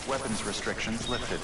Weapons restrictions lifted.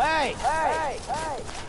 Hey! Hey! Hey!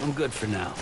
I'm good for now.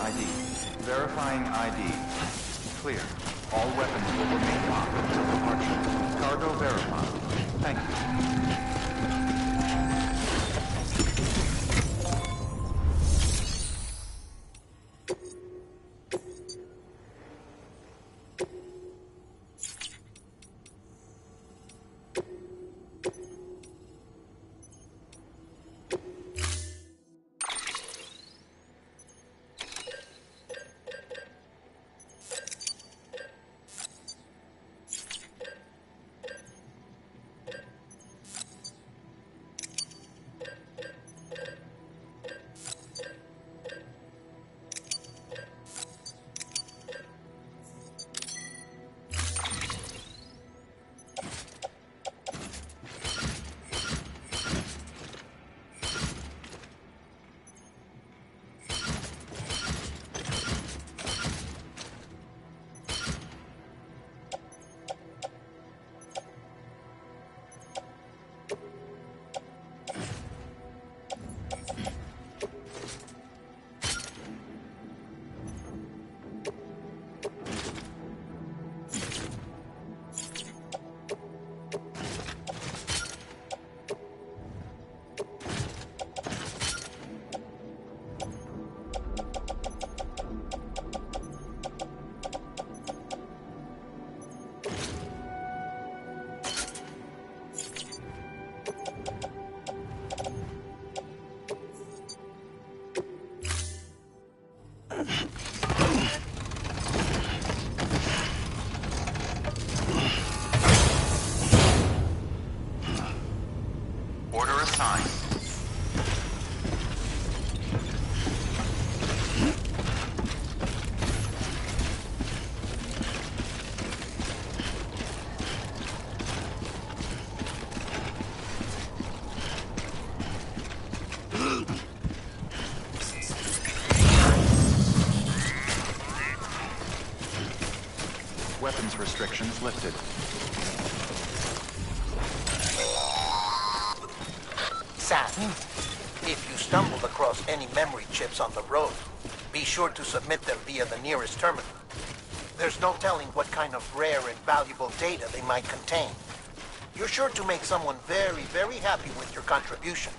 ID. Verifying ID. Clear. All weapons will remain locked until departure. Cargo verified. Thank you. Weapons restrictions lifted. Sam, if you stumble across any memory chips on the road, be sure to submit them via the nearest terminal. There's no telling what kind of rare and valuable data they might contain. You're sure to make someone very, very happy with your contribution.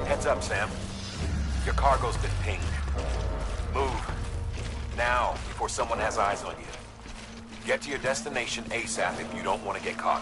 Heads up, Sam. Your cargo's been pinged. Move. Now, before someone has eyes on you. Get to your destination ASAP if you don't want to get caught.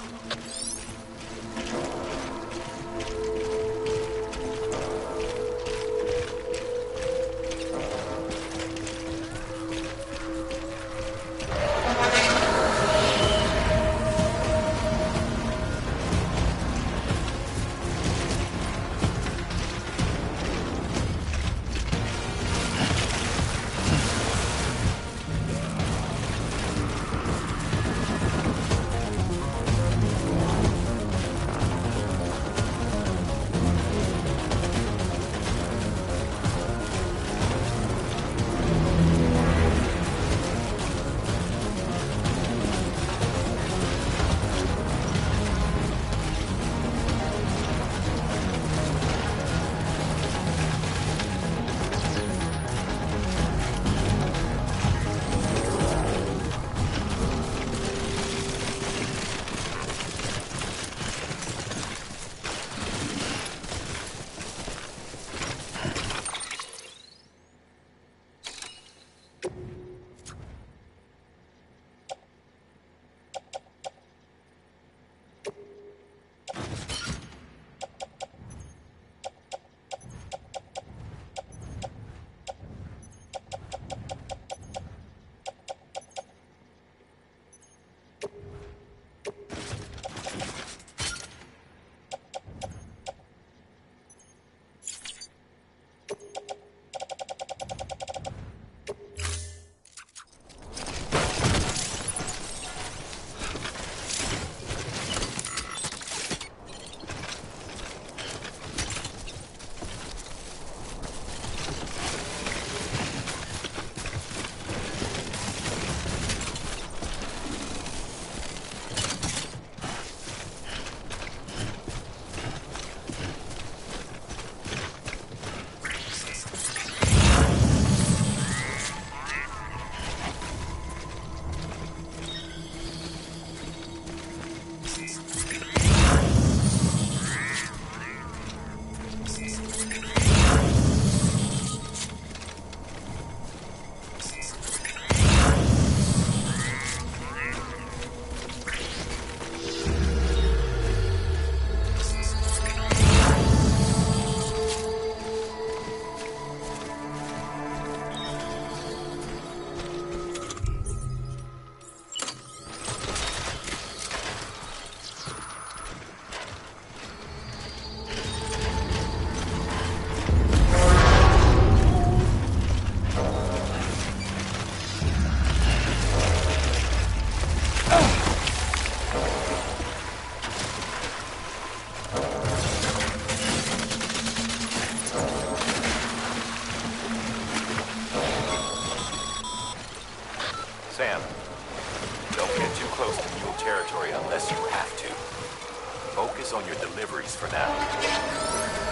focus on your deliveries for now.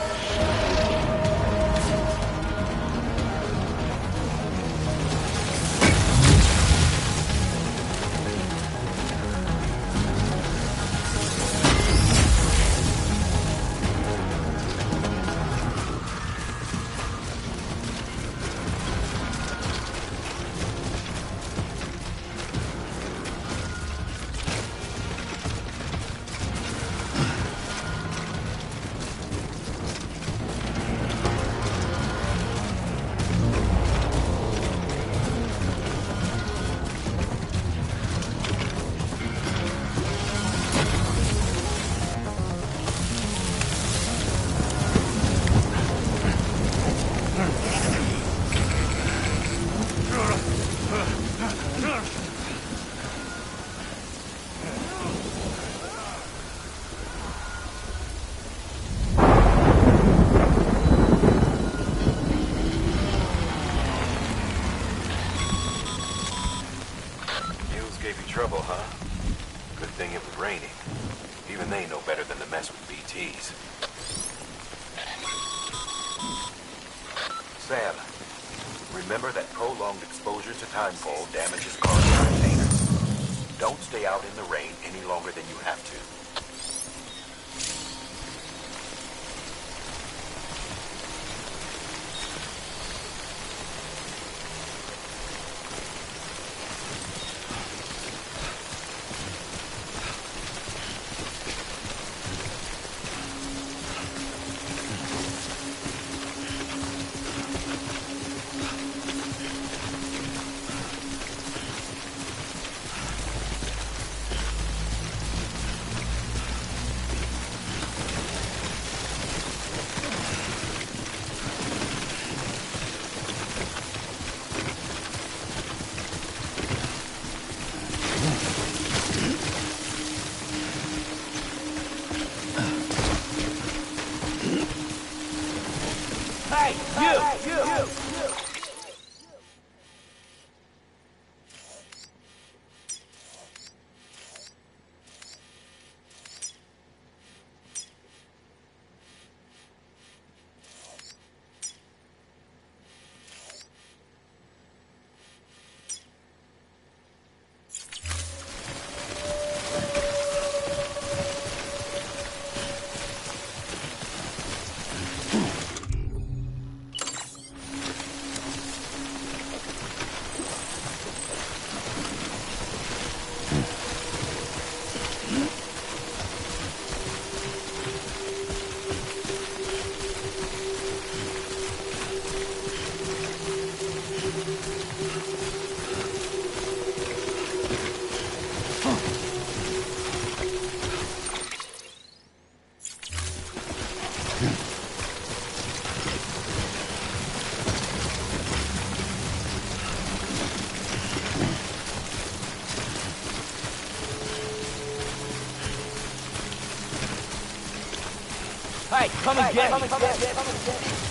Trouble, huh? Good thing it was raining. Even they know better than to mess with BTs. Sam, remember that prolonged exposure to timefall damages cargo containers. Don't stay out in the rain any longer than you have to. You! Hey, come and get me!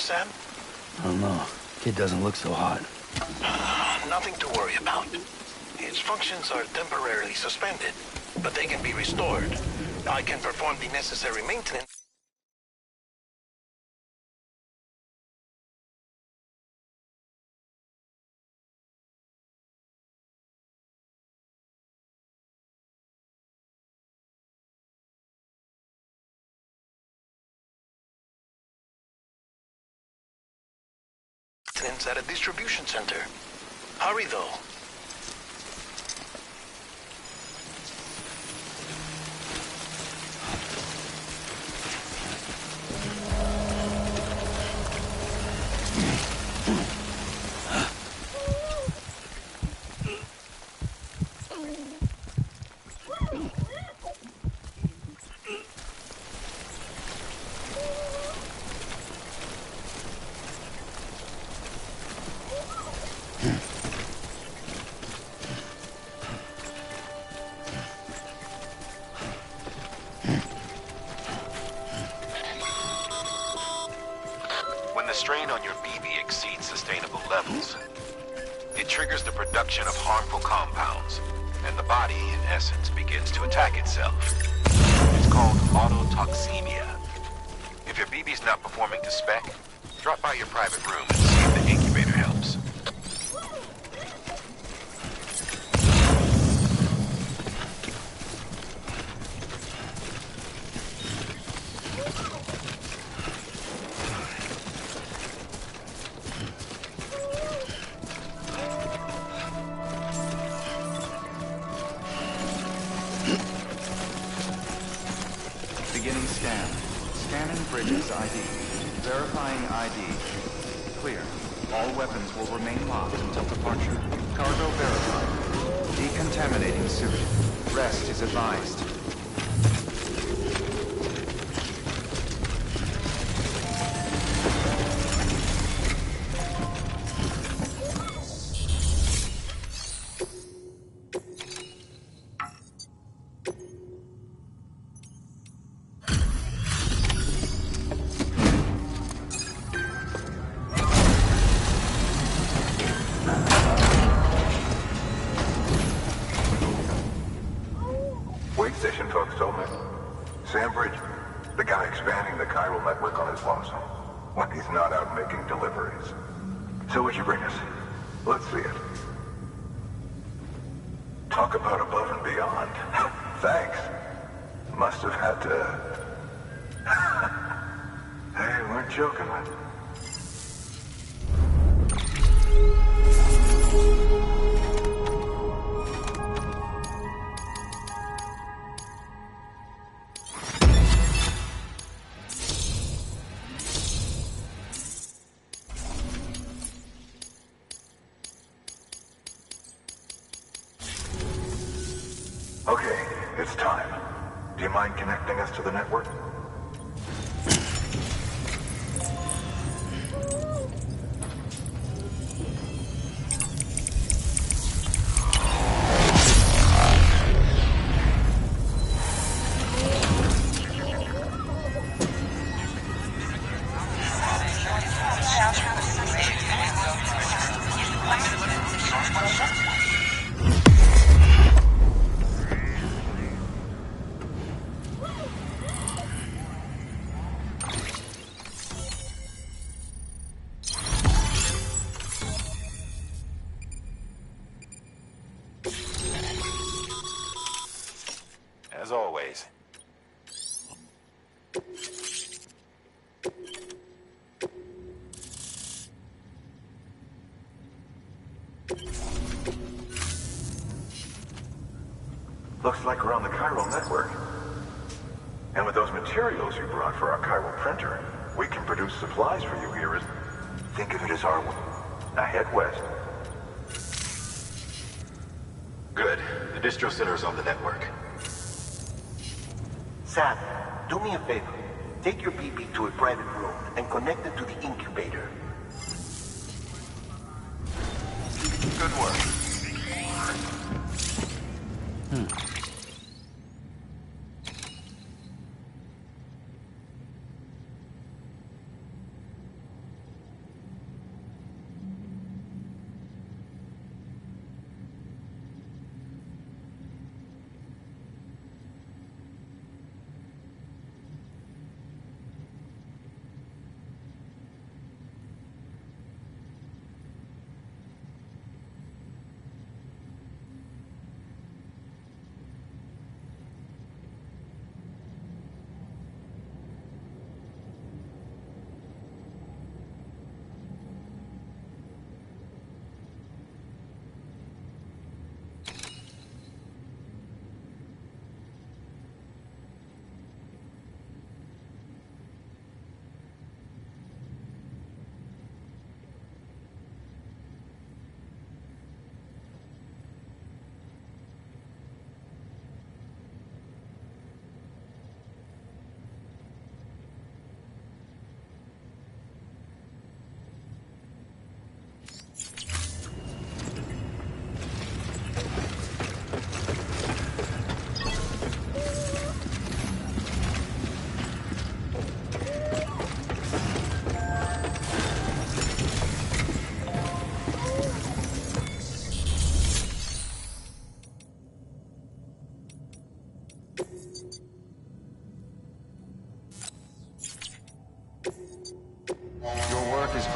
Sam? I don't know. Kid doesn't look so hot. Nothing to worry about. His functions are temporarily suspended, but they can be restored. I can perform the necessary maintenance. At a distribution center. Hurry, though. Strain on your BB exceeds sustainable levels. It triggers the production of harmful compounds, and the body, in essence, begins to attack itself. It's called autotoxemia. If your BB's not performing to spec, drop by your private room and see if the incubator helps. Beginning scan. Scanning bridges ID. Verifying ID. Clear. All weapons will remain locked until departure. Cargo verified. Decontaminating suit. Rest is advised. Wait station folks told me. Sam Bridge, the guy expanding the chiral network on his lonesome, when he's not out making deliveries. So what'd you bring us? Let's see it. Talk about above and beyond. Thanks. Must have had to... Hey, weren't joking with. Okay, it's time. Do you mind connecting us to the network? As always. Looks like we're on the chiral network. And with those materials you brought for our chiral printer, we can produce supplies for you here. Think of it as our... Now head west. Good. The distro center is on the network. Sam, do me a favor. Take your BB to a private room and connect it to the incubator. Good work.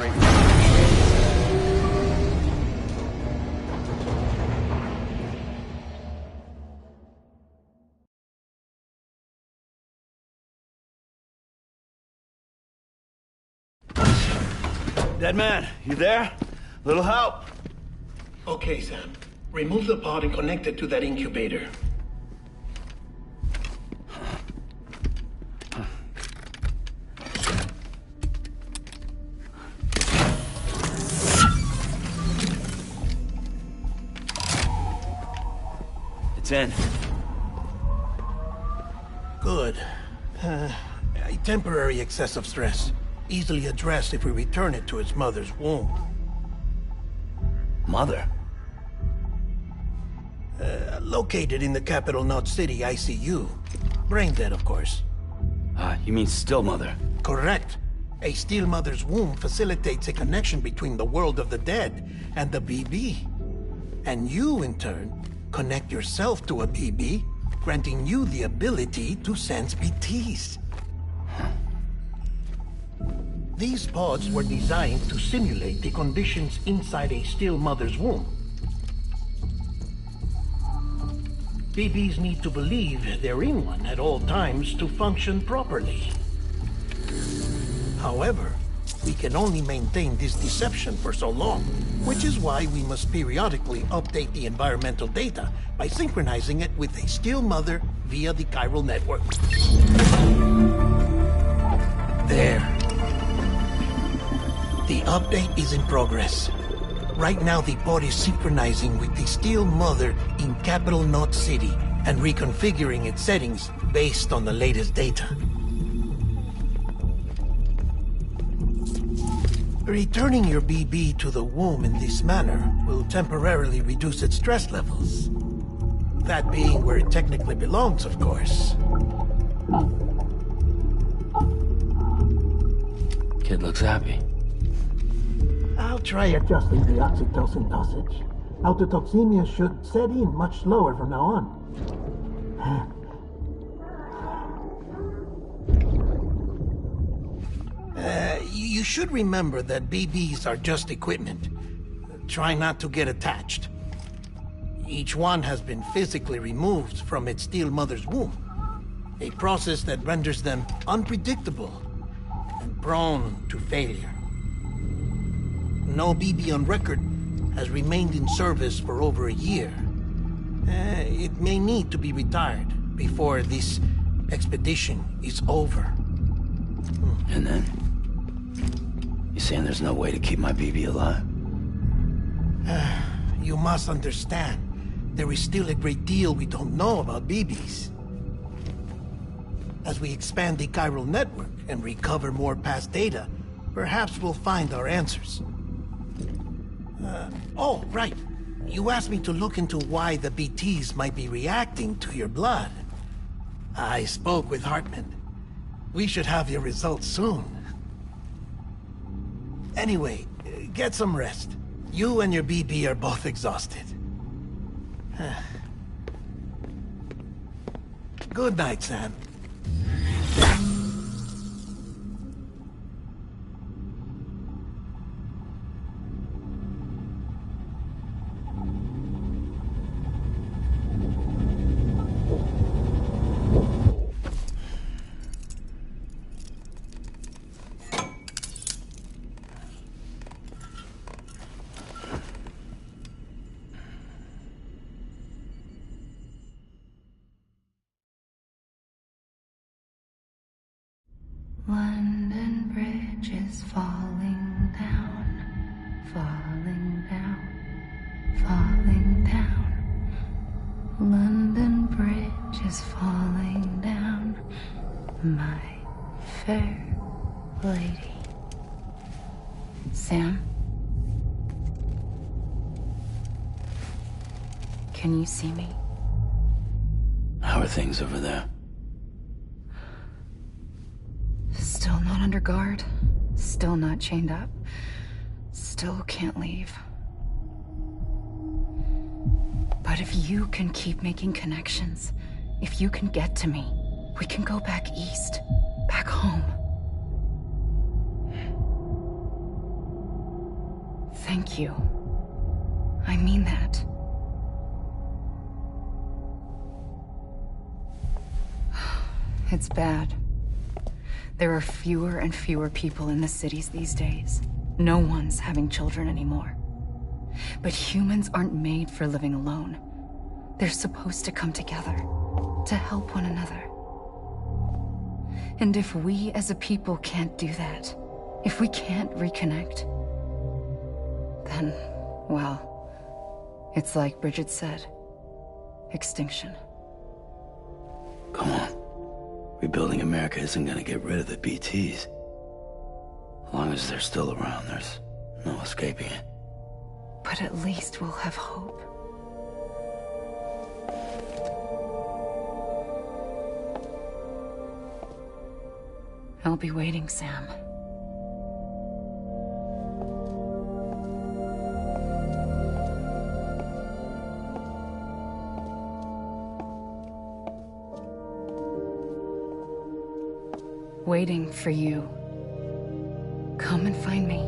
greatly appreciated. Dead man, you there? Little help? Okay, Sam. Remove the pod and connect it to that incubator. It's in. Good. A temporary excessive stress. Easily addressed if we return it to its mother's womb. Mother? Located in the capital Knot City ICU. Brain dead, of course. You mean still mother? Correct. A still mother's womb facilitates a connection between the world of the dead and the BB. And you, in turn, connect yourself to a BB, granting you the ability to sense BTs. These pods were designed to simulate the conditions inside a still mother's womb. BBs need to believe they're in one at all times to function properly. However, we can only maintain this deception for so long, which is why we must periodically update the environmental data by synchronizing it with a still mother via the chiral network. There. The update is in progress. Right now, the pod is synchronizing with the still mother in capital Knot City and reconfiguring its settings based on the latest data. Returning your BB to the womb in this manner will temporarily reduce its stress levels. That being where it technically belongs, of course. Kid looks happy. I'll try adjusting the oxytocin dosage. Autotoxemia should set in much slower from now on. You should remember that BBs are just equipment. Try not to get attached. Each one has been physically removed from its still mother's womb. A process that renders them unpredictable and prone to failure. No BB on record has remained in service for over a year. It may need to be retired before this expedition is over. And then? You saying there's no way to keep my BB alive? You must understand, there is still a great deal we don't know about BBs. As we expand the chiral network and recover more past data, perhaps we'll find our answers. Oh, right. You asked me to look into why the BTs might be reacting to your blood. I spoke with Hartman. We should have your results soon. Anyway, get some rest. You and your BB are both exhausted. Good night, Sam. London Bridge is falling down, falling down, falling down. London Bridge is falling down, my fair lady. Sam? Can you see me? How are things over there? Still not under guard, still not chained up, still can't leave. But if you can keep making connections, if you can get to me, we can go back east, back home. Thank you. I mean that. It's bad. There are fewer and fewer people in the cities these days. No one's having children anymore. But humans aren't made for living alone. They're supposed to come together, to help one another. And if we as a people can't do that, if we can't reconnect, then, well, it's like Bridget said, extinction. Come on. Rebuilding America isn't gonna get rid of the BTs. As long as they're still around, there's no escaping it. But at least we'll have hope. I'll be waiting, Sam. Waiting for you. Come and find me.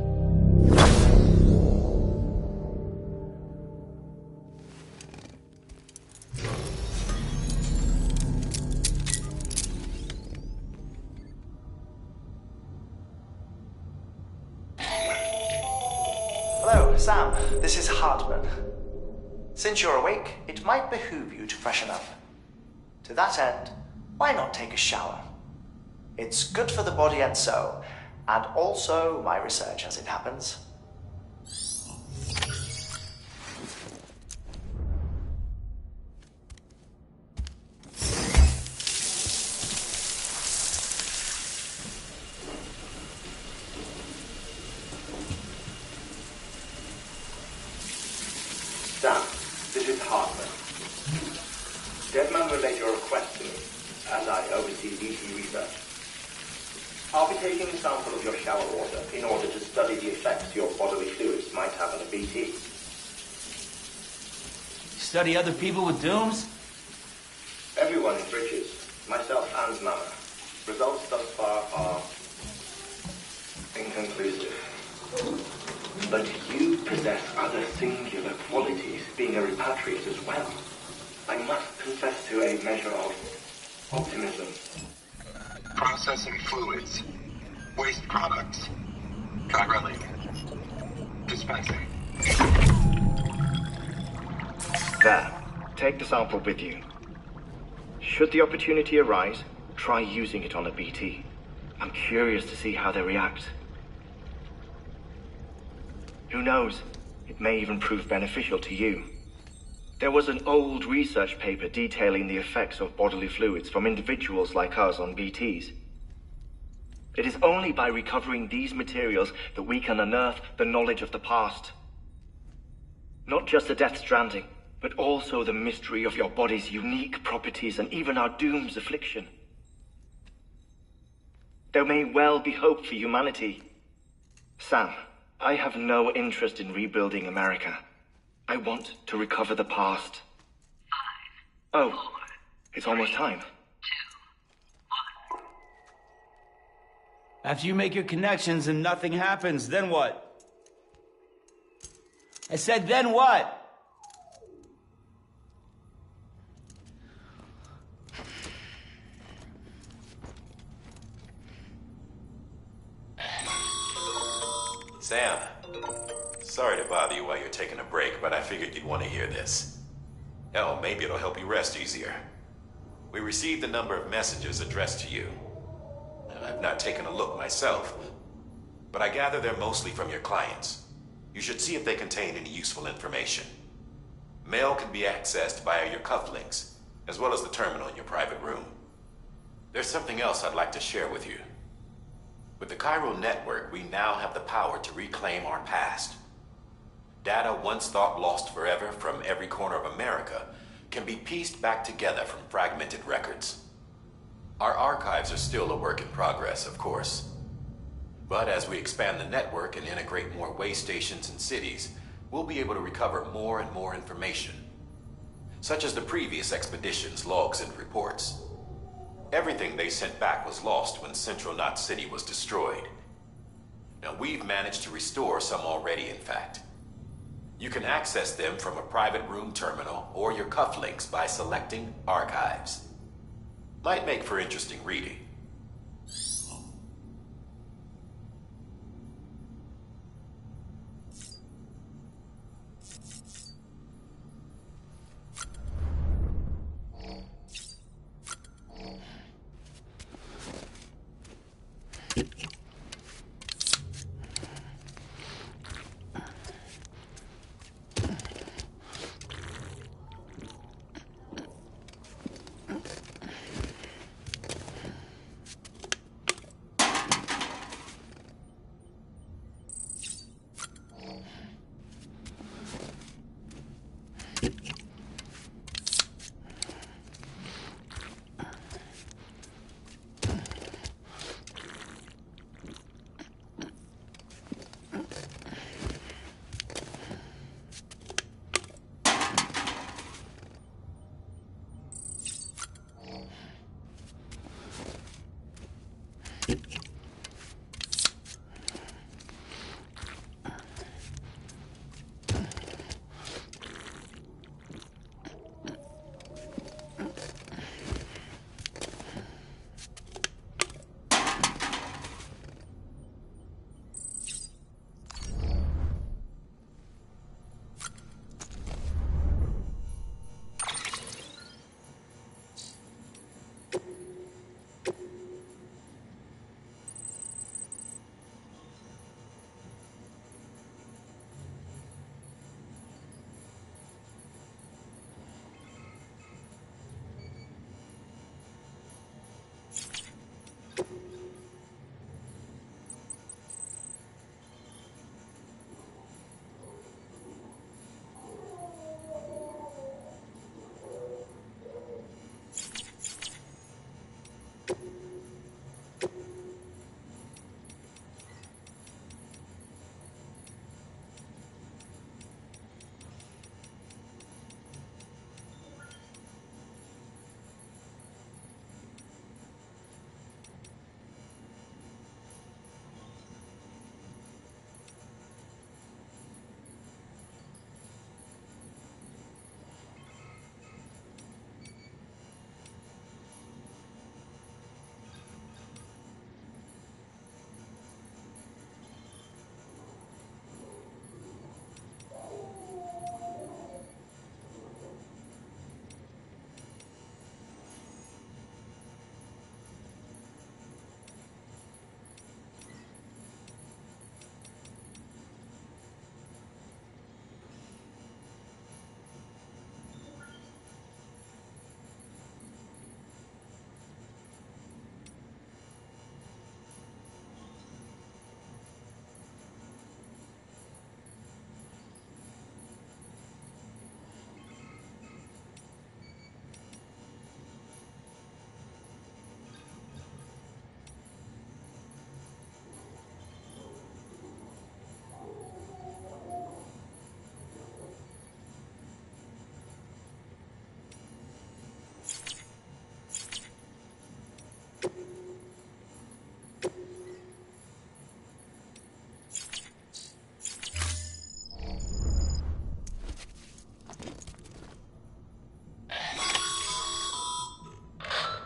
Hello, Sam. This is Hartman. Since you're awake, it might behoove you to freshen up. To that end, why not take a shower? It's good for the body and soul, and also my research as it happens. Sam, this is Hartman. Deadman relayed your request to me, as I oversee DT research. I'll be taking a sample of your shower water in order to study the effects your bodily fluids might have on a BT. Study other people with dooms? Everyone in Bridges, myself and Mama. Results thus far are inconclusive. But you possess other singular qualities, being a repatriate as well. I must confess to a measure of optimism. Processing fluids. Waste products. Chiralic. Dispensing. There. Take the sample with you. Should the opportunity arise, try using it on a BT. I'm curious to see how they react. Who knows? It may even prove beneficial to you. There was an old research paper detailing the effects of bodily fluids from individuals like us on BTs. It is only by recovering these materials that we can unearth the knowledge of the past. Not just the Death Stranding, but also the mystery of your body's unique properties and even our doom's affliction. There may well be hope for humanity. Sam, I have no interest in rebuilding America. I want to recover the past. 5, 4, oh, it's almost time. 2, 1. After you make your connections and nothing happens, then what? I said, then what? Sam, sorry to bother you while you're taking a break, but I figured you'd want to hear this. Hell, maybe it'll help you rest easier. We received a number of messages addressed to you. I've not taken a look myself, but I gather they're mostly from your clients. You should see if they contain any useful information. Mail can be accessed via your cufflinks, as well as the terminal in your private room. There's something else I'd like to share with you. With the Chiral network, we now have the power to reclaim our past. Data once thought lost forever from every corner of America can be pieced back together from fragmented records. Our archives are still a work in progress, of course. But as we expand the network and integrate more way stations and cities, we'll be able to recover more and more information, such as the previous expedition's logs and reports. Everything they sent back was lost when Central Knot City was destroyed. Now, we've managed to restore some already, in fact, You can access them from a private room terminal or your cufflinks by selecting Archives. Might make for interesting reading.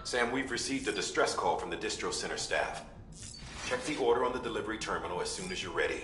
Sam, we've received a distress call from the distro center staff. Check the order on the delivery terminal as soon as you're ready.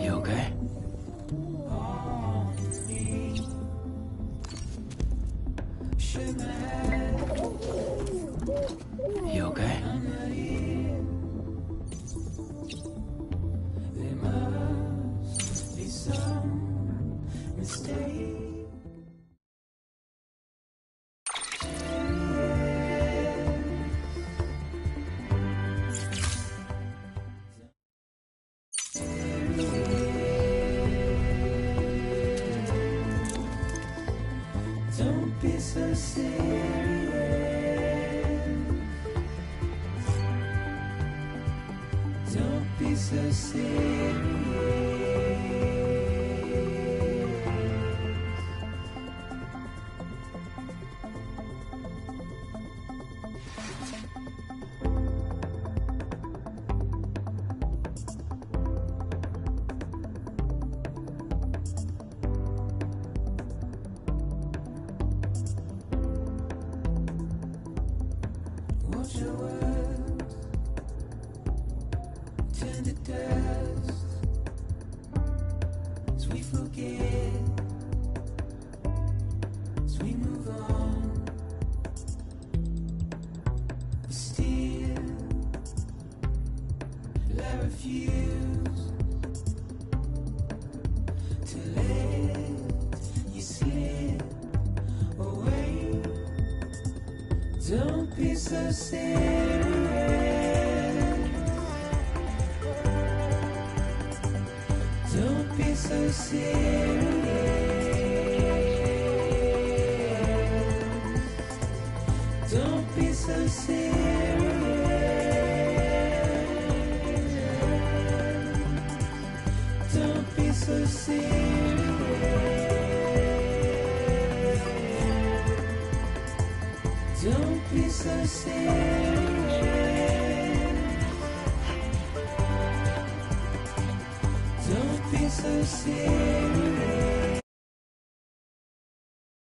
You okay? You okay? must be some mistake. Don't be so serious. Don't be so serious. Watch your words turn to dust as we forget, as we move on. But still, I refuse to let you slip away. Don't be so serious. Don't be so serious. Don't be so serious. Don't be so serious. Don't be so serious. Don't be so serious.